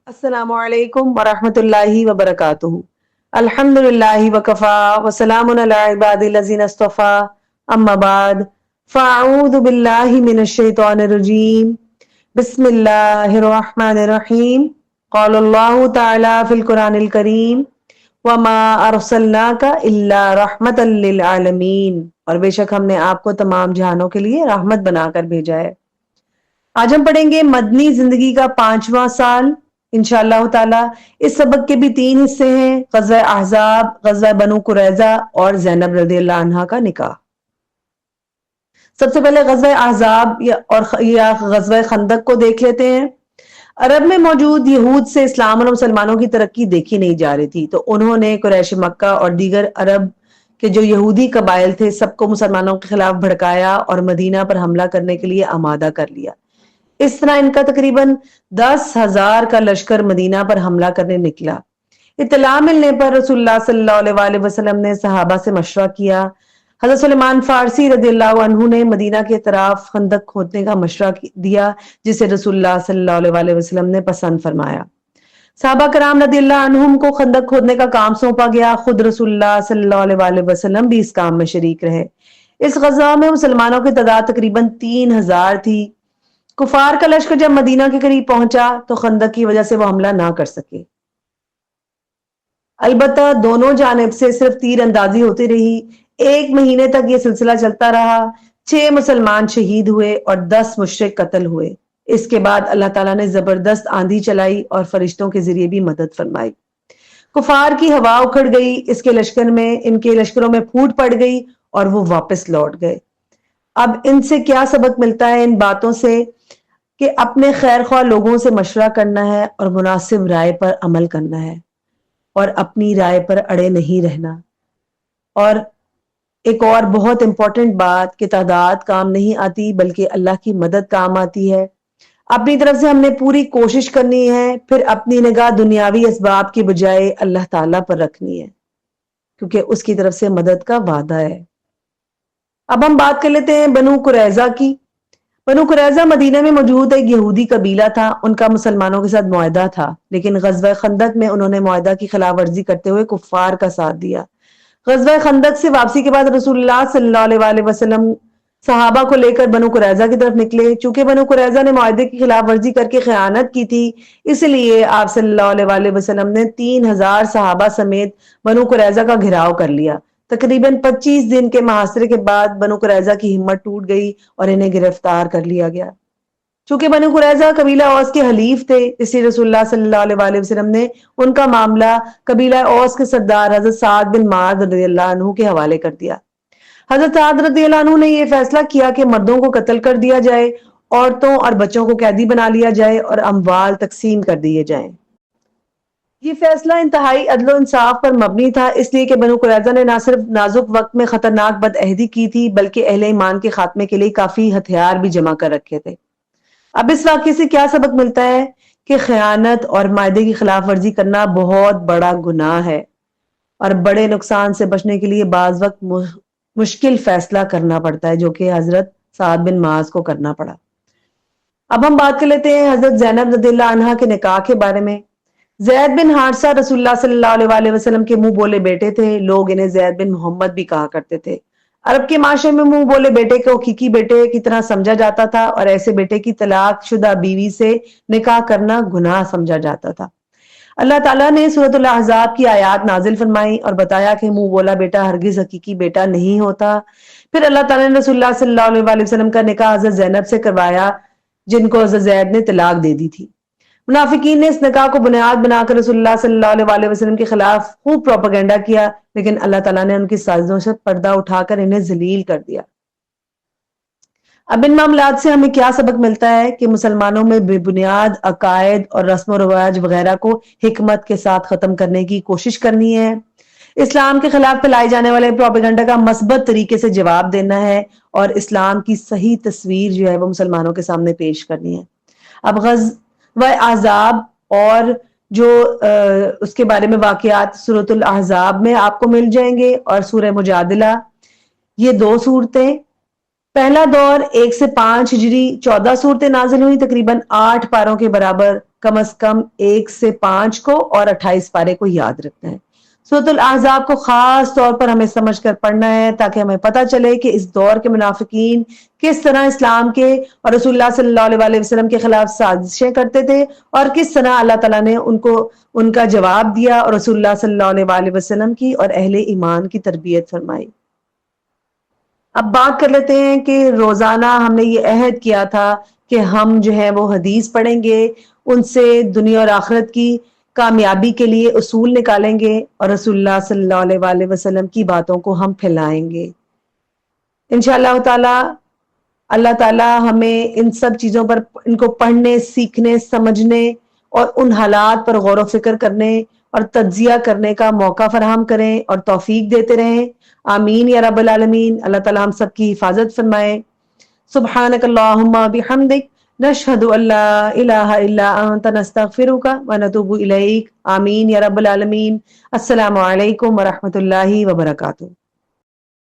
अस्सलामु अलैकुम वरहमतुल्लाहि वबरकातुहू। अल्हम्दुलिल्लाहि वकफा वसलामुन अला इबादिल्लज़ीना इस्तफ़ा अम्मा बाद फ़अऊज़ु बिल्लाहि मिनश शैतानिर रजीम बिस्मिल्लाहिर रहमानिर रहीम क़ालल्लाहु तआला फ़िल क़ुरानिल करीम वमा अरसलनाका इल्ला रहमतल लिल आलमीन। और बेशक हमने आपको तमाम जहानों के लिए रहमत बनाकर भेजा है। आज हम पढ़ेंगे मदनी जिंदगी का 5वां साल इंशाअल्लाह ताला। इस सबक के भी 3 हिस्से हैं, ग़ज़वा अहज़ाब, ग़ज़वा बनु कुरैज़ा और ज़ैनब रज़ियल्लाहु अन्हा का निकाह। सबसे पहले ग़ज़वा अहज़ाब या ग़ज़वा खंदक को देख लेते हैं। अरब में मौजूद यहूद से इस्लाम और मुसलमानों की तरक्की देखी नहीं जा रही थी, तो उन्होंने कुरैश मक्का और दीगर अरब के जो यहूदी कबाइल थे सबको मुसलमानों के खिलाफ भड़काया और मदीना पर हमला करने के लिए आमादा कर लिया। इस तरह इनका तकरीबन 10,000 का लश्कर मदीना पर हमला करने निकला। इत्तला मिलने पर रसूलुल्लाह सल्लल्लाहु अलैहि वसल्लम ने सहाबा से मशवरा किया। हज़रत सुलेमान फारसी रज़ियल्लाहु अन्हु ने मदीना के तरफ खंदक खोदने का मशवरा दिया, जिसे रसूलुल्लाह सल्लल्लाहु अलैहि वसल्लम ने पसंद फरमाया। सहाबा कराम रज़ियल्लाहु अन्हुम को खंदक खोदने का काम सौंपा गया। खुद रसूलुल्लाह सल्लल्लाहु अलैहि वसल्लम भी इस काम में शरीक रहे। इस ग़ज़वा में मुसलमानों की तादाद तकरीबन 3,000 थी। कुफार का लश्कर जब मदीना के करीब पहुंचा तो खंदक की वजह से वो हमला ना कर सके। अलबत्ता दोनों जानिब से सिर्फ तीर अंदाजी होती रही। 1 महीने तक ये सिलसिला चलता रहा। 6 मुसलमान शहीद हुए और 10 मुशरिक कत्ल हुए। इसके बाद अल्लाह ताला ने जबरदस्त आंधी चलाई और फरिश्तों के जरिए भी मदद फरमाई। कुफार की हवा उखड़ गई, इनके लश्करों में फूट पड़ गई और वो वापस लौट गए। अब इनसे क्या सबक मिलता है इन बातों से कि अपने खैर ख्वाह लोगों से मशवरा करना है और मुनासिब राय पर अमल करना है और अपनी राय पर अड़े नहीं रहना। और एक और बहुत इंपॉर्टेंट बात कि तादाद काम नहीं आती बल्कि अल्लाह की मदद काम आती है। अपनी तरफ से हमने पूरी कोशिश करनी है, फिर अपनी निगाह दुनियावी असबाब की बजाय अल्लाह ताला पर रखनी है, क्योंकि उसकी तरफ से मदद का वादा है। अब हम बात कर लेते हैं बनु कुरैज़ा की। बनु कुरैज़ा मदीना में मौजूद एक यहूदी कबीला था। उनका मुसलमानों के साथ मुआहदा था, लेकिन ग़ज़वा खंदक में उन्होंने मुआहदा की खिलाफ वर्जी करते हुए कुफ़ार का साथ दिया। ग़ज़वा खंदक से वापसी के बाद रसूलुल्लाह सल्लल्लाहु अलैहि वसल्लम सहाबा को लेकर बनु कुरैज़ा की तरफ निकले। चूंकि बनु कुरैज़ा ने मुआहदे की खिलाफ वर्जी करके खयानत की थी, इसलिए आप सल्लल्लाहु अलैहि वसल्लम ने 3,000 सहाबा समेत बनु कुरैज़ा का घेराव कर लिया। तकरीबन 25 दिन के मुहासरे के बाद बनु कुरैज़ा की हिम्मत टूट गई और इन्हें गिरफ्तार कर लिया गया। चूंकि बनु कुरैज़ा कबीला औस के हलीफ थे, इसलिए रसूलुल्लाह सल्लल्लाहु अलैहि वसल्लम ने उनका मामला कबीला औस के सरदार हज़रत साद बिन माद रज़ियल्लाहु अन्हु के हवाले कर दिया। हज़रत साद रज़ियल्लाहु अन्हु ने यह फैसला किया कि मर्दों को कत्ल कर दिया जाए, औरतों और बच्चों को कैदी बना लिया जाए और अमवाल तकसीम कर दिए जाएं। ये फैसला इंतहाई अदल इंसाफ पर मबनी था, इसलिए कि बनु कुरैज़ा ने न सिर्फ नाजुक वक्त में खतरनाक बदअहदी की थी, बल्कि अहले ईमान के खात्मे के लिए काफी हथियार भी जमा कर रखे थे। अब इस वाक़े से क्या सबक मिलता है कि खयानत और मायदे की खिलाफ वर्जी करना बहुत बड़ा गुनाह है और बड़े नुकसान से बचने के लिए बाज वक्त मुश्किल फैसला करना पड़ता है, जो कि हजरत साद बिन माज को करना पड़ा। अब हम बात कर लेते हैं हजरत ज़ैनब रज़ियल्लाहु अन्हा के निकाह के बारे में। ज़ैद बिन हारिसा रसूलुल्लाह सल्लल्लाहु अलैहि वसल्लम के मुंह बोले बेटे थे। लोग इन्हें ज़ैद बिन मोहम्मद भी कहा करते थे। अरब के माशरे में मुंह बोले बेटे को हकीकी बेटे की तरह समझा जाता था और ऐसे बेटे की तलाक शुदा बीवी से निकाह करना गुनाह समझा जाता था। अल्लाह ताला ने सूरतुल अहज़ाब की आयत नाजिल फरमाई और बताया कि मुंह बोला बेटा हरगिज हकीकी बेटा नहीं होता। फिर अल्लाह ताला ने रसूलुल्लाह सल्लल्लाहु अलैहि वसल्लम का निकाह हज़रत ज़ैनब से करवाया, जिनको हज़रत ज़ैद ने तलाक दे दी थी। मुनाफिकीन ने इस निकाह को बुनियाद बनाकर रसूलुल्लाह सल्लल्लाहु अलैहि वसल्लम के खिलाफ खूब प्रोपेगेंडा किया, लेकिन अल्लाह ताला ने उनकी साजिशों से पर्दा उठाकर इन्हें जलील कर दिया। अब इन मामलात से हमें क्या सबक मिलता है कि मुसलमानों में बेबुनियाद अकायद और रस्म रवाज वगैरह को हिकमत के साथ खत्म करने की कोशिश करनी है। इस्लाम के खिलाफ फैलाए जाने वाले प्रोपेगेंडा का मस्बत तरीके से जवाब देना है और इस्लाम की सही तस्वीर जो है वो मुसलमानों के सामने पेश करनी है। अब ग़ज़वा अहज़ाब और जो उसके बारे में वाक़यात सूरतुल अहज़ाब में आपको मिल जाएंगे और सूरह मुजादिला, ये 2 सूरतें। पहला दौर 1 से 5 हिजरी 14 सूरतें नाजिल हुई, तकरीबन 8 पारों के बराबर कम से कम 1 से 5 को और 28 पारे को याद रखना है। सूरत अल-अहज़ाब को खास तौर पर हमें समझ कर पढ़ना है ताकि हमें पता चले कि इस दौर के मुनाफिकीन किस तरह इस्लाम के और रसूलुल्लाह सल्लल्लाहु अलैहि वसल्लम के खिलाफ साजिशें करते थे और किस तरह अल्लाह ताला ने उनको उनका जवाब दिया और रसूलुल्लाह सल्लल्लाहु अलैहि वसल्लम की और अहले ईमान की तरबियत फरमाई। अब बात कर लेते हैं कि रोजाना हमने ये अहद किया था कि हम जो है वो हदीस पढ़ेंगे, उनसे दुनिया और आखिरत की कामयाबी के लिए उसूल निकालेंगे और रसूलुल्लाह सल्लल्लाहु अलैहि वसल्लम की बातों को हम फैलाएंगे। इंशाअल्लाह ताला अल्लाह ताला हमें इन सब चीज़ों पर इनको पढ़ने, सीखने, समझने और उन हालात पर गौर व फिक्र करने और तज्जिया करने का मौका फराहम करें और तौफीक देते रहें। आमीन या रब्बल आलमीन। अल्लाह ताला हम सब की हिफाजत फरमाए। सुब्हानकल्लाहुम्मा बिहम्दिक नशहदु अल्ला इलाहा इल्ला अंता नस्तगफिरुका व नतूबु इलैक। आमीन या रब्बल आलमीन। अस्सलामु अलैकुम व रहमतुल्लाहि व बरकातुहू।